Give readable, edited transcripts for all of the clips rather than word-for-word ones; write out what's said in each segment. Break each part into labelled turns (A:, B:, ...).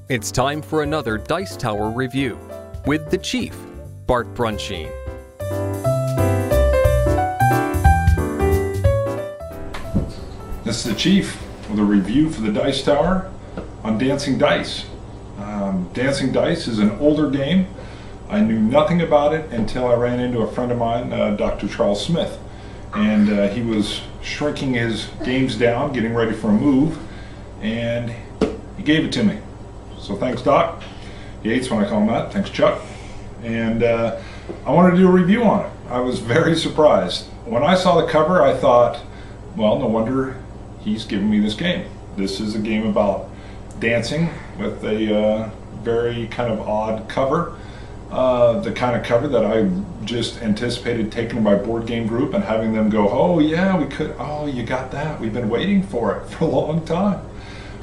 A: It's time for another Dice Tower review with the Chief, Bart Brunsheen.
B: This is the Chief with a review for the Dice Tower on Dancing Dice. Dancing Dice is an older game. I knew nothing about it until I ran into a friend of mine, Dr. Charles Smith. And he was shrinking his games down, getting ready for a move, and he gave it to me. So thanks, Doc. He hates when I call him that. Thanks, Chuck. And I wanted to do a review on it. I was very surprised. When I saw the cover, I thought, well, no wonder he's giving me this game. This is a game about dancing with a very kind of odd cover. The kind of cover that I just anticipated taking to my board game group and having them go, oh yeah, we could, oh, you got that. We've been waiting for it for a long time.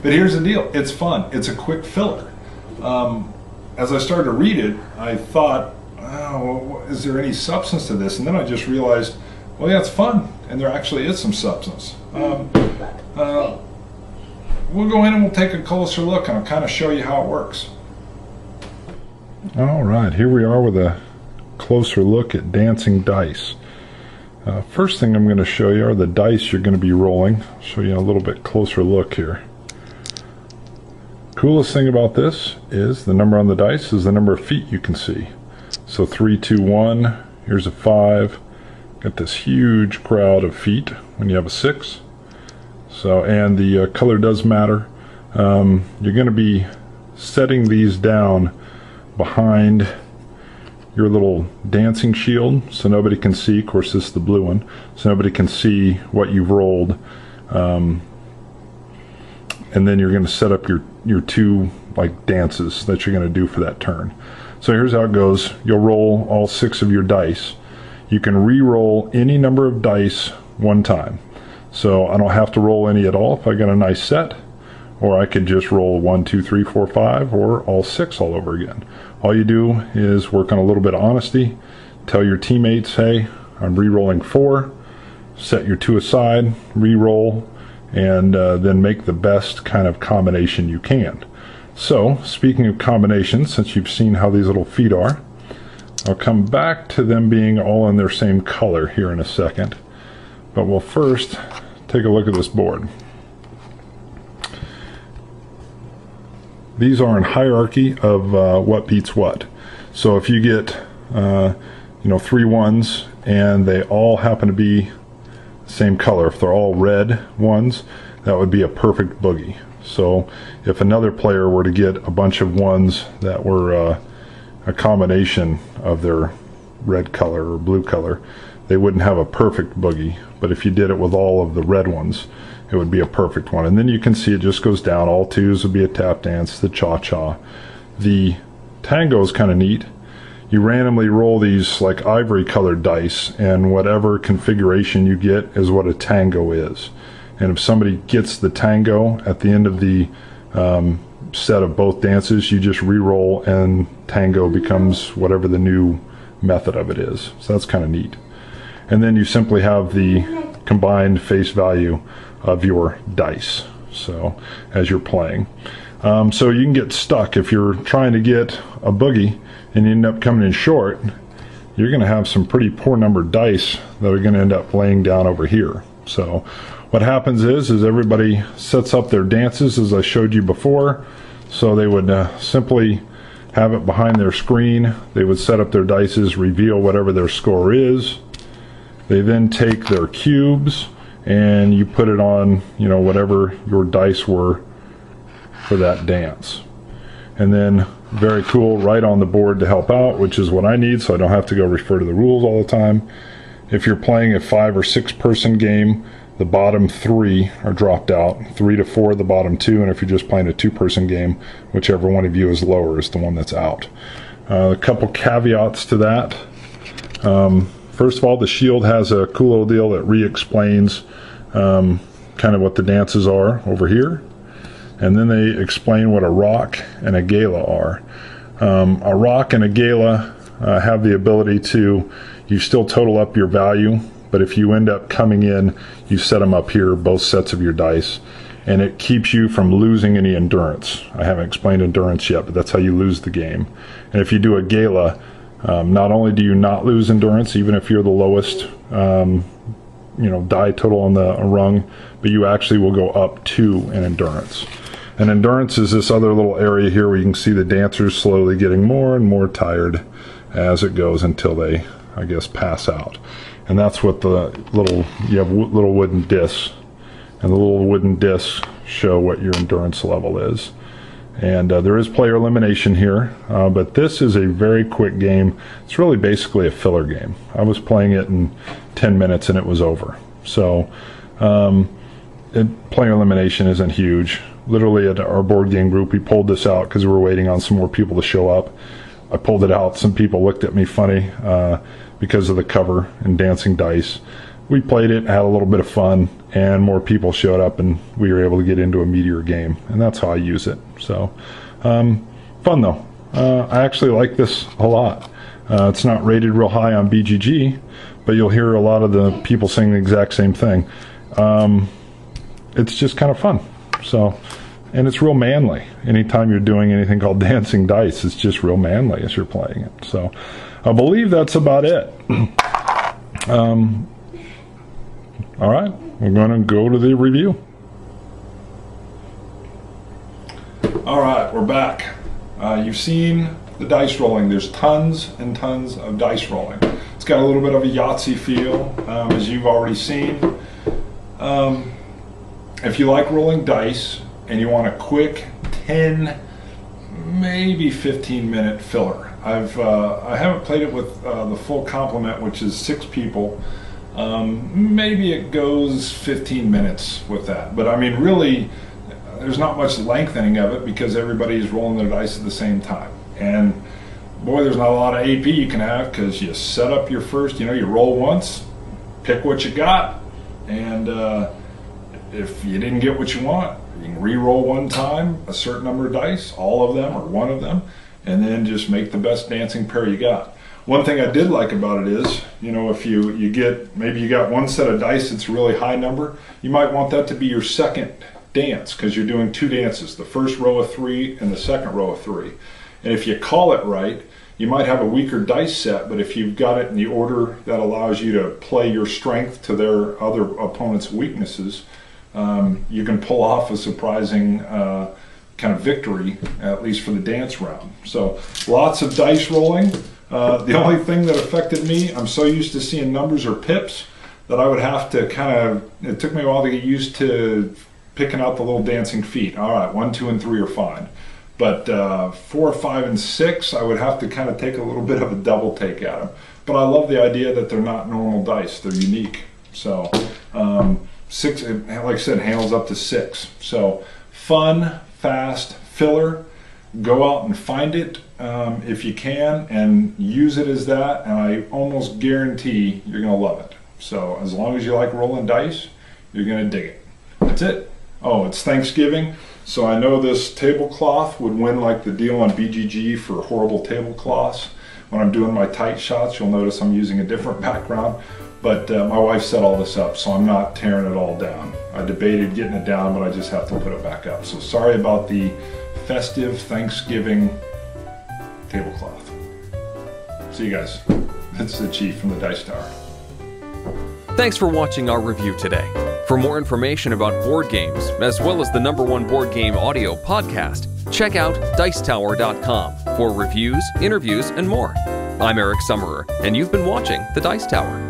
B: But here's the deal, it's fun. It's a quick filler. As I started to read it, I thought, oh, is there any substance to this? And then I just realized, well, yeah, it's fun, and there actually is some substance. We'll go in and we'll take a closer look and I'll kind of show you how it works. All right, here we are with a closer look at Dancing Dice. First thing I'm going to show you are the dice you're going to be rolling. I'll show you a little bit closer look here. Coolest thing about this is the number on the dice is the number of feet you can see. So 3, 2, 1, here's a 5. Got this huge crowd of feet when you have a 6. So, and the color does matter. You're going to be setting these down behind your little dancing shield so nobody can see. Of course, this is the blue one, so nobody can see what you've rolled. And then you're going to set up your two like dances that you're going to do for that turn. So here's how it goes. You'll roll all 6 of your dice. You can re-roll any number of dice one time. So I don't have to roll any at all if I got a nice set, or I could just roll 1, 2, 3, 4, 5, or all 6 all over again. All you do is work on a little bit of honesty. Tell your teammates, hey, I'm re-rolling 4. Set your 2 aside, re-roll, and then make the best kind of combination you can. So, speaking of combinations, since you've seen how these little feet are, I'll come back to them being all in their same color here in a second. But we'll first take a look at this board. These are in hierarchy of what beats what. So if you get 3 ones and they all happen to be same color, if they're all red ones, that would be a perfect boogie. So if another player were to get a bunch of ones that were a combination of their red color or blue color, they wouldn't have a perfect boogie. But if you did it with all of the red ones, it would be a perfect one. And then you can see it just goes down. All 2s would be a tap dance, the cha-cha. The tango is kind of neat. You randomly roll these like ivory colored dice, and whatever configuration you get is what a tango is. And if somebody gets the tango at the end of the set of both dances, you just re-roll and tango becomes whatever the new method of it is. So that's kind of neat. And then you simply have the combined face value of your dice, so as you're playing. So you can get stuck if you're trying to get a boogie and you end up coming in short. You're going to have some pretty poor numbered dice that are going to end up laying down over here. So what happens is everybody sets up their dances as I showed you before. So they would simply have it behind their screen. They would set up their dices, reveal whatever their score is. They then take their cubes and you put it on, whatever your dice were for that dance. And then, very cool, right on the board to help out, which is what I need, so I don't have to go refer to the rules all the time. If you're playing a 5 or 6 person game, the bottom 3 are dropped out. 3 to 4, the bottom 2, and if you're just playing a 2-person game, whichever one of you is lower is the one that's out. A couple caveats to that. First of all, the shield has a cool little deal that re-explains kind of what the dances are over here. And then they explain what a rock and a gala are. A rock and a gala have the ability to, you still total up your value, but if you end up coming in, you set them up here, both sets of your dice, and it keeps you from losing any endurance. I haven't explained endurance yet, but that's how you lose the game. And if you do a gala, not only do you not lose endurance, even if you're the lowest die total on the rung, but you actually will go up 2 in endurance. And endurance is this other little area here where you can see the dancers slowly getting more and more tired as it goes until they, I guess, pass out. And that's what you have little wooden discs, and the little wooden discs show what your endurance level is. And there is player elimination here, but this is a very quick game. It's really basically a filler game. I was playing it in 10 minutes and it was over. So player elimination isn't huge. Literally at our board game group, we pulled this out because we were waiting on some more people to show up. I pulled it out. Some people looked at me funny because of the cover and dancing dice. We played it, had a little bit of fun, and more people showed up, and we were able to get into a meatier game. And that's how I use it. So, fun though. I actually like this a lot. It's not rated real high on BGG, but you'll hear a lot of the people saying the exact same thing. It's just kind of fun. So, and it's real manly. Anytime you're doing anything called dancing dice, it's just real manly as you're playing it. So, I believe that's about it. All right, we're going to go to the review. All right, we're back. You've seen the dice rolling. There's tons and tons of dice rolling. It's got a little bit of a Yahtzee feel, as you've already seen. If you like rolling dice and you want a quick 10, maybe 15-minute filler, I haven't played it with the full complement, which is 6 people. Maybe it goes 15 minutes with that, but I mean, really, there's not much lengthening of it because everybody's rolling their dice at the same time. And boy, there's not a lot of AP you can have because you set up your first, you roll once, pick what you got, and if you didn't get what you want, you can re-roll one time a certain number of dice, all of them or one of them, and then just make the best dancing pair you got. One thing I did like about it is, if you get, maybe you got one set of dice that's a really high number, you might want that to be your second dance because you're doing 2 dances, the first row of 3 and the second row of 3. And if you call it right, you might have a weaker dice set, but if you've got it in the order that allows you to play your strength to their other opponent's weaknesses, you can pull off a surprising kind of victory, at least for the dance round. So lots of dice rolling. The only thing that affected me, I'm so used to seeing numbers or pips that I would have to it took me a while to get used to picking out the little dancing feet. All right, 1, 2, and 3 are fine. But 4, 5, and 6, I would have to kind of take a little bit of a double take at them. But I love the idea that they're not normal dice, they're unique. So 6, like I said, handles up to 6. So fun, fast, filler. Go out and find it if you can and use it as that, and I almost guarantee you're going to love it. So as long as you like rolling dice, you're going to dig it. That's it. Oh, it's Thanksgiving, so I know this tablecloth would win like the deal on BGG for horrible tablecloths. When I'm doing my tight shots, you'll notice I'm using a different background, but my wife set all this up, so I'm not tearing it all down. I debated getting it down, but I just have to put it back up. So sorry about the festive Thanksgiving tablecloth. See you guys. It's the Chief from the Dice Tower.
A: Thanks for watching our review today. For more information about board games, as well as the #1 board game audio podcast, check out Dicetower.com for reviews, interviews, and more. I'm Eric Summerer, and you've been watching The Dice Tower.